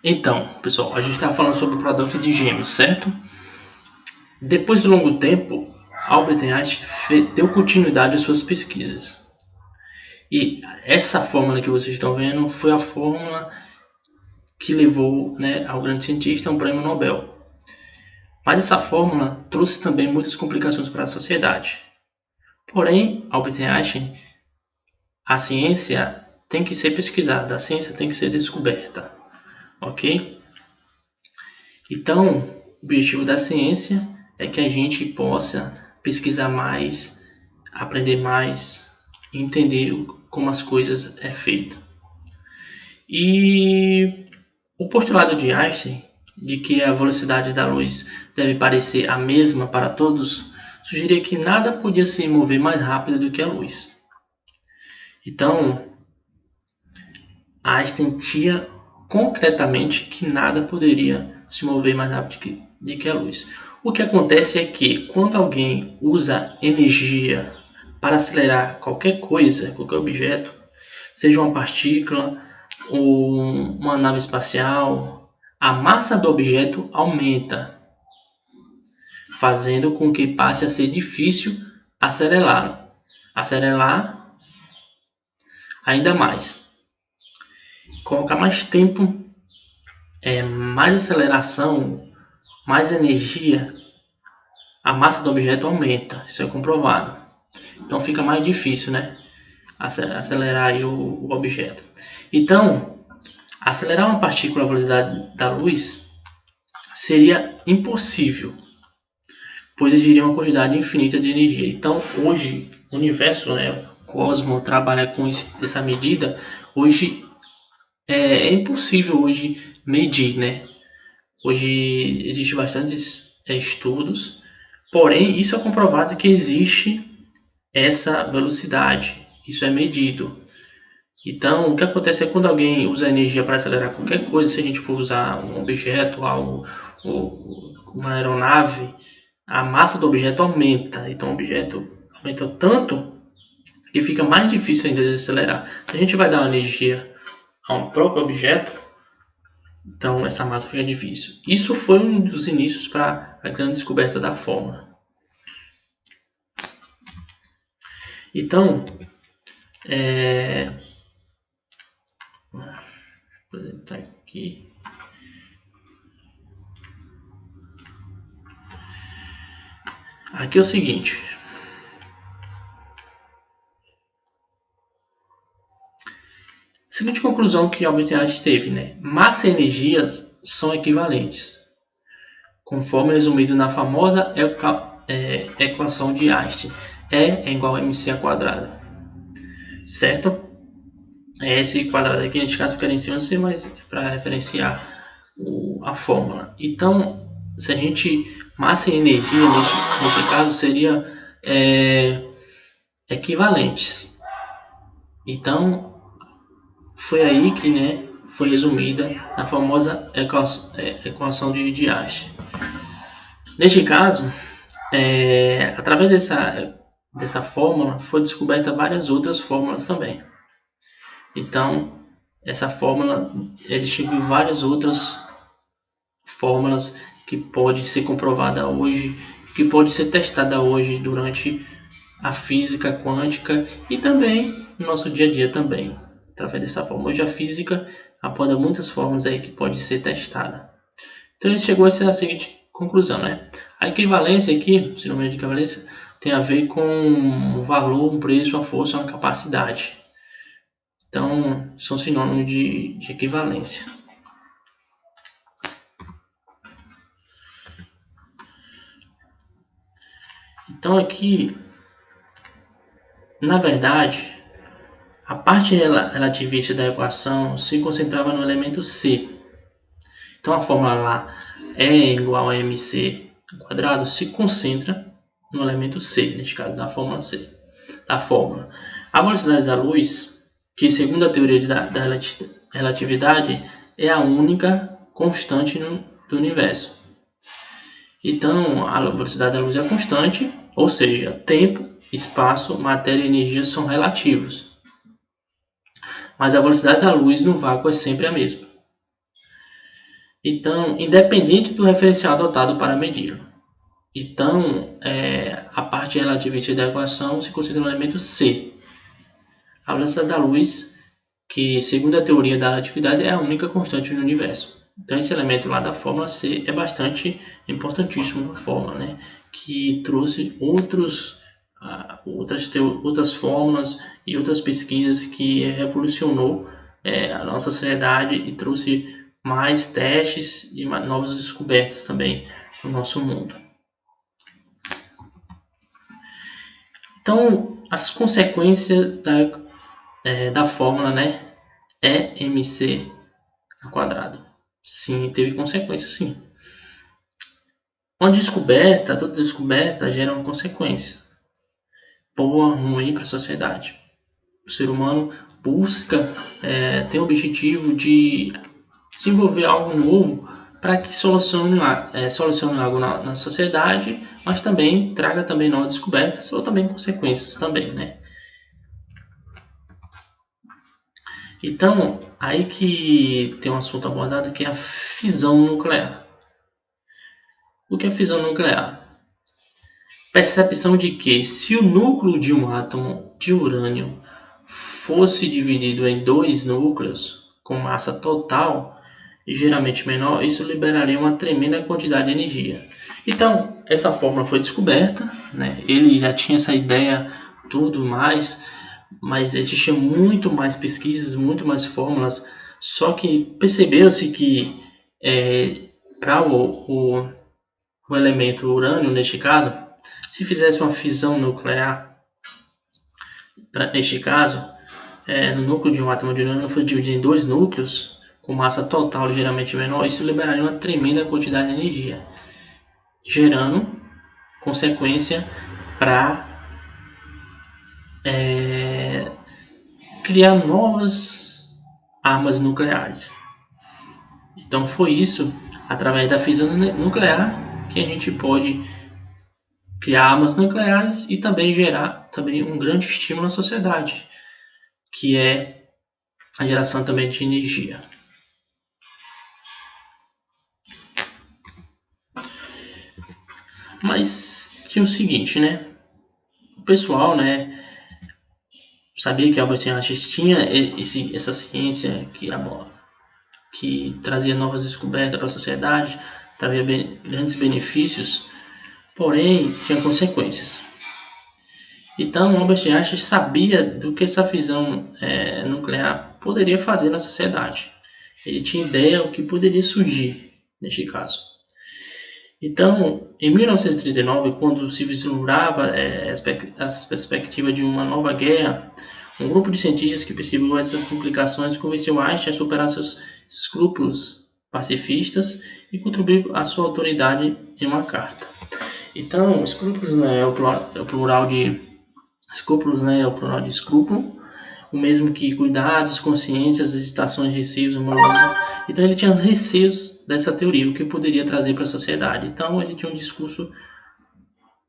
Então, pessoal, a gente está falando sobre o paradoxo de Gêmeos, certo? Depois de longo tempo, Albert Einstein deu continuidade às suas pesquisas. E essa fórmula que vocês estão vendo foi a fórmula que levou, né, ao grande cientista um prêmio Nobel. Mas essa fórmula trouxe também muitas complicações para a sociedade. Porém, Albert Einstein, a ciência tem que ser pesquisada, a ciência tem que ser descoberta, ok? Então, o objetivo da ciência é que a gente possa pesquisar mais, aprender mais, entender como as coisas é feito. E o postulado de Einstein de que a velocidade da luz deve parecer a mesma para todos sugeria que nada podia se mover mais rápido do que a luz. Então, Einstein tinha concretamente que nada poderia se mover mais rápido do que a luz. O que acontece é que quando alguém usa energia para acelerar qualquer coisa, qualquer objeto, seja uma partícula ou uma nave espacial, a massa do objeto aumenta, fazendo com que passe a ser difícil acelerar ainda mais. Colocar mais tempo, mais aceleração, mais energia, a massa do objeto aumenta, isso é comprovado. Então fica mais difícil, né, acelerar aí o objeto. Então, acelerar uma partícula à velocidade da luz seria impossível, pois exigiria uma quantidade infinita de energia. Então, hoje, o universo, né, o cosmos trabalha com essa medida. Hoje é impossível hoje medir, né? Hoje existe bastantes estudos, porém isso é comprovado que existe essa velocidade, isso é medido. Então, o que acontece é quando alguém usa energia para acelerar qualquer coisa, se a gente for usar um objeto, algo, uma aeronave, a massa do objeto aumenta. Então, o objeto aumenta tanto que fica mais difícil ainda de acelerar. Se a gente vai dar uma energia a um próprio objeto, então essa massa fica difícil. Isso foi um dos inícios para a grande descoberta da fórmula. Então, vou apresentar aqui. Aqui é o seguinte. Seguinte conclusão que Albert Einstein teve, né? Massa e energias são equivalentes, conforme resumido na famosa equação de Einstein. E é igual a mc². Certo? Esse quadrado aqui, neste caso, ficaria em cima do C, mas para referenciar a fórmula. Então, se a gente... Massa e energia, neste caso, seria equivalentes. Então, foi aí que, né, foi resumida a famosa equação de Einstein. Neste caso, através dessa fórmula, foi descoberta várias outras fórmulas também. Então, essa fórmula distingue várias outras fórmulas que pode ser comprovada hoje, que pode ser testada hoje durante a física quântica e também no nosso dia a dia também. Através dessa fórmula, hoje a física aponta muitas formas aí que pode ser testada. Então ele chegou a essa seguinte conclusão, né? A equivalência aqui, sinônimo de equivalência, tem a ver com um valor, um preço, uma força, uma capacidade. Então, são sinônimos de equivalência. Então aqui, na verdade, a parte relativista da equação se concentrava no elemento C. Então a fórmula lá E igual a mc² se concentra no elemento C, neste caso da fórmula C. Da fórmula. A velocidade da luz, que segundo a teoria da relatividade é a única constante do universo. Então a velocidade da luz é constante, ou seja, tempo, espaço, matéria e energia são relativos. Mas a velocidade da luz no vácuo é sempre a mesma. Então, independente do referencial adotado para medi-lo. Então, a parte relativista da equação se considera um elemento C. A velocidade da luz, que segundo a teoria da relatividade é a única constante no universo. Então, esse elemento lá da fórmula C é bastante importantíssimo na fórmula, né? Que trouxe outras fórmulas e outras pesquisas que revolucionou a nossa sociedade e trouxe mais testes e novas descobertas também no nosso mundo. Então, as consequências da fórmula, né, é mc ao quadrado. Sim, teve consequências, sim. Toda descoberta gera uma consequência, boa ou ruim para a sociedade. O ser humano busca ter o objetivo de desenvolver algo novo para que solucione algo na sociedade, mas também traga também novas descobertas ou também consequências também, né? Então, aí que tem um assunto abordado que é a fisão nuclear. O que é fisão nuclear? Percepção de que se o núcleo de um átomo de urânio fosse dividido em dois núcleos com massa total geralmente menor, isso liberaria uma tremenda quantidade de energia. Então, essa fórmula foi descoberta, né? Ele já tinha essa ideia, tudo mais, mas existiam muito mais pesquisas, muito mais fórmulas, só que percebeu-se que para o elemento urânio, neste caso, se fizesse uma fisão nuclear, neste caso, no núcleo de um átomo de urânio fosse dividido em dois núcleos, com massa total ligeiramente menor, isso liberaria uma tremenda quantidade de energia, gerando consequência para criar novas armas nucleares. Então foi isso, através da fisão nuclear, que a gente pode criar armas nucleares e também gerar também um grande estímulo na sociedade, que é a geração também de energia. Mas tinha o seguinte, né? O pessoal, né, sabia que Albert Einstein tinha essa ciência que trazia novas descobertas para a sociedade, trazia grandes benefícios, porém tinha consequências. Então, Albert Einstein sabia do que essa fisão nuclear poderia fazer na sociedade. Ele tinha ideia do que poderia surgir neste caso. Então, em 1939, quando se vislumbrava as perspectivas de uma nova guerra, um grupo de cientistas que percebeu essas implicações convenceu Einstein a superar seus escrúpulos pacifistas e contribuir à sua autoridade em uma carta. Então, escrúpulos, né, é o plural de escrúpulos, né, é o plural de escrúpulo, o mesmo que cuidados, consciências, hesitações, receios, amorosos. Então ele tinha receios dessa teoria, o que poderia trazer para a sociedade. Então ele tinha um discurso,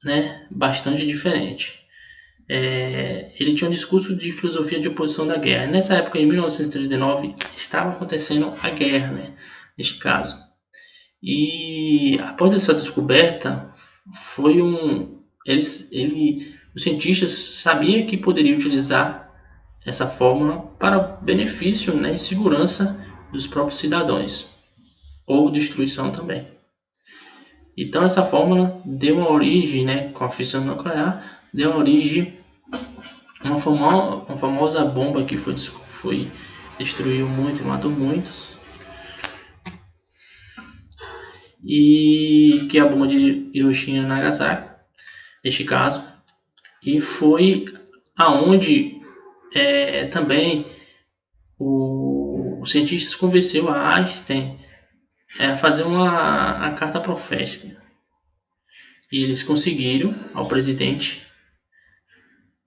né, bastante diferente. Ele tinha um discurso de filosofia de oposição da guerra. Nessa época, em 1939, estava acontecendo a guerra, né, neste caso. E após essa descoberta, os cientistas sabiam que poderia utilizar essa fórmula para benefício, né, e segurança dos próprios cidadãos, ou destruição também. Então essa fórmula deu uma origem, né, com a fissão nuclear, deu uma origem a uma famosa bomba que destruiu muito e matou muitos, e que é a bomba de Hiroshima e Nagasaki, neste caso, e foi aonde também os cientistas convenceu a Einstein a fazer a carta profética. E eles conseguiram ao presidente,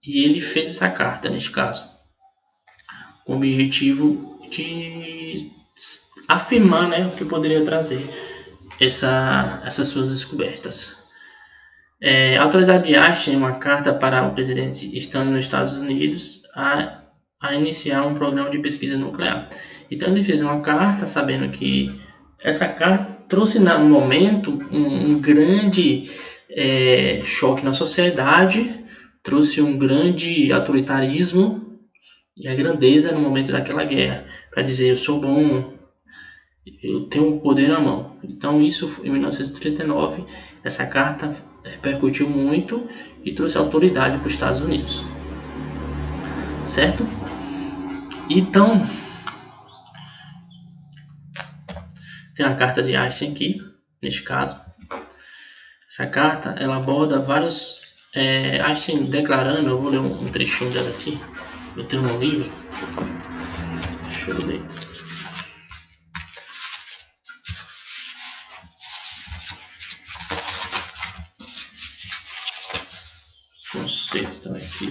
e ele fez essa carta, neste caso, com o objetivo de afirmar, né, o que poderia trazer essas suas descobertas. A autoridade de Einstein, uma carta para o presidente estando nos Estados Unidos a iniciar um programa de pesquisa nuclear. Então ele fez uma carta sabendo que essa carta trouxe no momento um grande choque na sociedade, trouxe um grande autoritarismo e a grandeza no momento daquela guerra, para dizer eu sou bom, eu tenho o poder na mão. Então isso em 1939, essa carta repercutiu muito e trouxe autoridade para os Estados Unidos, certo? Então tem a carta de Einstein aqui, neste caso. Essa carta ela aborda vários Einstein declarando, eu vou ler um trechinho dela aqui, eu tenho um livro, deixa eu ler. Conceito aqui.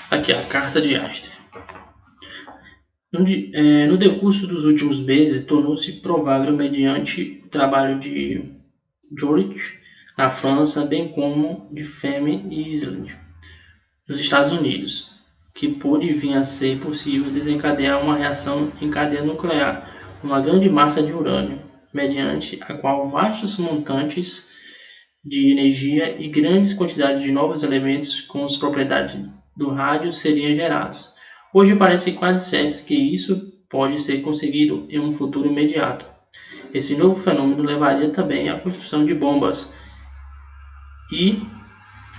Aqui a carta de Einstein. No decurso dos últimos meses, tornou-se provável, mediante o trabalho de George na França, bem como de Femme e Island, nos Estados Unidos, que pode vir a ser possível desencadear uma reação em cadeia nuclear, uma grande massa de urânio, mediante a qual vastos montantes de energia e grandes quantidades de novos elementos com as propriedades do rádio seriam gerados. Hoje parece quase certo que isso pode ser conseguido em um futuro imediato. Esse novo fenômeno levaria também à construção de bombas e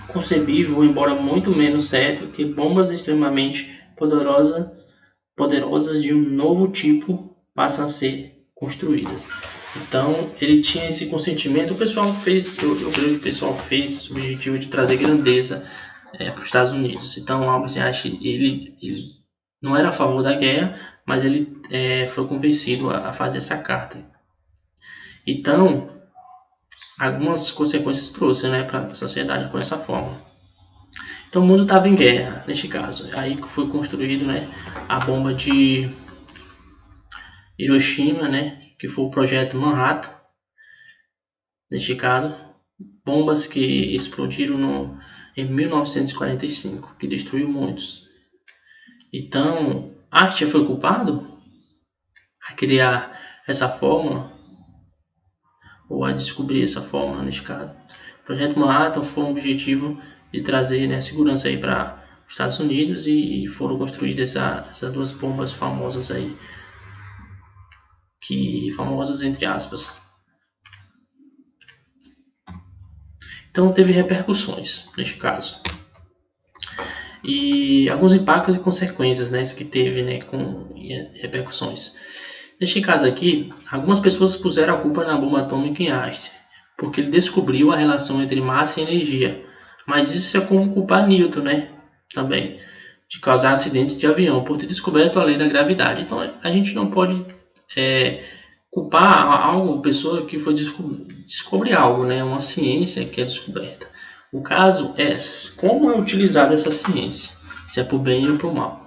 concebível, embora muito menos certo, que bombas extremamente poderosas de um novo tipo passam a ser construídas. Então ele tinha esse consentimento. O pessoal fez, eu creio que o pessoal fez o objetivo de trazer grandeza para os Estados Unidos. Então Albert Einstein ele não era a favor da guerra, mas ele foi convencido a fazer essa carta. Então algumas consequências trouxe, né, para a sociedade com essa forma. Então o mundo estava em guerra neste caso. Aí foi construído, né, a bomba de Hiroshima, né, que foi o projeto Manhattan. Neste caso, bombas que explodiram em 1945, que destruiu muitos. Então, Einstein foi culpado a criar essa fórmula ou a descobrir essa fórmula neste caso. O projeto Manhattan foi um objetivo de trazer, né, segurança aí para os Estados Unidos e foram construídas essas duas bombas famosas aí, que famosas entre aspas. Então teve repercussões neste caso e alguns impactos e consequências, né, que teve, né, com repercussões. Neste caso aqui, algumas pessoas puseram a culpa na bomba atômica em Einstein, porque ele descobriu a relação entre massa e energia. Mas isso é como culpar Newton, né, também, de causar acidentes de avião, por ter descoberto a lei da gravidade. Então a gente não pode culpar algo, pessoa que foi descobrir algo, né, uma ciência que é descoberta. O caso é como é utilizada essa ciência, se é para o bem ou para o mal.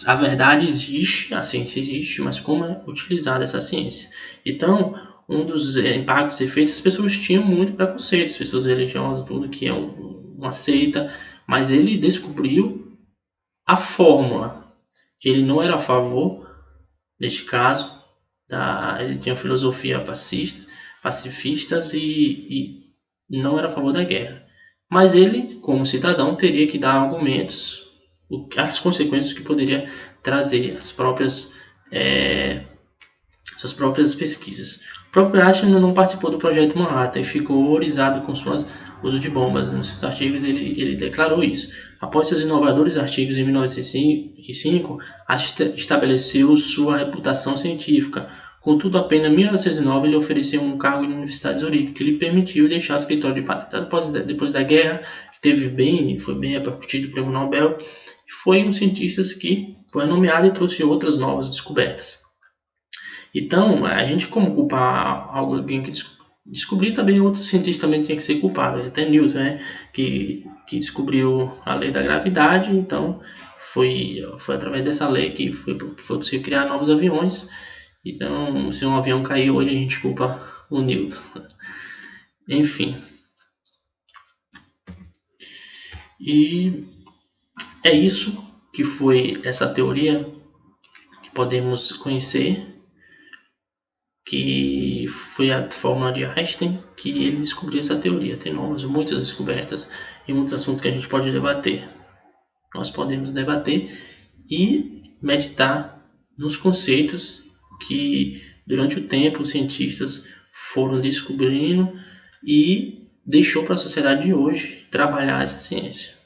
A verdade existe, a ciência existe, mas como é utilizada essa ciência? Então, um dos impactos e efeitos, as pessoas tinham muito preconceito, as pessoas religiosas, tudo que é uma seita, mas ele descobriu a fórmula. Ele não era a favor, neste caso, ele tinha filosofia pacifistas e não era a favor da guerra. Mas ele, como cidadão, teria que dar argumentos, as consequências que poderia trazer suas próprias pesquisas. O próprio Einstein não participou do projeto Manhattan e ficou horrorizado com seu uso de bombas. Nos seus artigos ele declarou isso. Após seus inovadores artigos em 1905, Einstein estabeleceu sua reputação científica. Contudo, apenas em 1909 ele ofereceu um cargo na Universidade de Zurique, que lhe permitiu deixar o escritório de patentado depois da guerra, que foi bem repercutido o prêmio Nobel. Foi um cientista que foi nomeado e trouxe outras novas descobertas. Então, a gente como culpar alguém que descobriu, também outro cientista também tinha que ser culpado, até Newton, né, que descobriu a lei da gravidade, então foi através dessa lei que foi possível criar novos aviões. Então, se um avião cair hoje, a gente culpa o Newton. Enfim. E é isso que foi essa teoria que podemos conhecer, que foi a fórmula de Einstein, que ele descobriu essa teoria. Tem muitas descobertas e muitos assuntos que a gente pode debater. Nós podemos debater e meditar nos conceitos que durante o tempo os cientistas foram descobrindo e deixou para a sociedade de hoje trabalhar essa ciência.